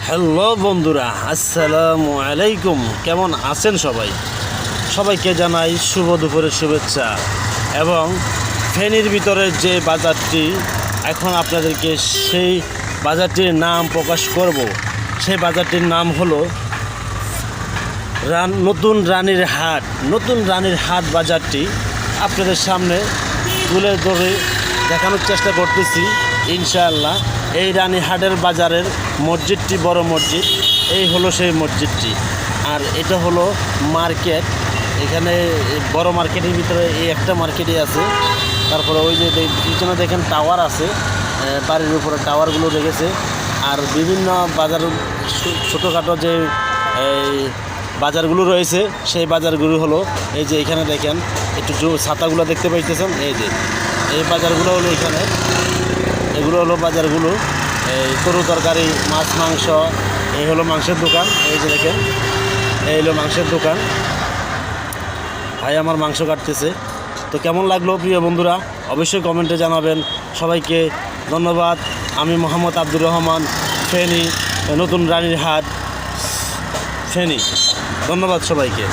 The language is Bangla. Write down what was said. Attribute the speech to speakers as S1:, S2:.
S1: হ্যালো বন্ধুরা, আসসালামু আলাইকুম। কেমন আছেন সবাই? সবাইকে জানাই শুভ দুপুরের শুভেচ্ছা। এবং ফেনীর ভিতরে যে বাজারটি, এখন আপনাদেরকে সেই বাজারটির নাম প্রকাশ করব। সেই বাজারটির নাম হলো নতুন রানীর হাট। নতুন রানীর হাট বাজারটি আপনাদের সামনে তুলে ধরে দেখানোর চেষ্টা করতেছি ইনশাআল্লাহ। এই রানীহাটের বাজারের মসজিদটি বড় মসজিদ, এই হলো সেই মসজিদটি। আর এটা হলো মার্কেট। এখানে বড় মার্কেটের ভিতরে এই একটা মার্কেটই আছে। তারপরে ওই যে পিছনে দেখেন টাওয়ার আছে, বাড়ির উপরে টাওয়ারগুলো রেখেছে। আর বিভিন্ন বাজার ছোটোখাটো যে এই বাজারগুলো রয়েছে, সেই বাজারগুলো হলো এই যে এখানে দেখেন একটু ছাতাগুলো দেখতে পাইতেছেন। এই যে এই বাজারগুলো হলো এখানে, এগুলো হলো বাজারগুলো। এই তরু তরকারি, মাছ, মাংস। এই হলো মাংসের দোকান। এই যে দেখেন, এই হলো মাংসের দোকান। ভাই আমার মাংস কাটতেছে। তো কেমন লাগলো প্রিয় বন্ধুরা, অবশ্যই কমেন্টে জানাবেন। সবাইকে ধন্যবাদ। আমি মোহাম্মদ আব্দুর রহমান, ফেনী, নতুন রানীর হাট, ফেনী। ধন্যবাদ সবাইকে।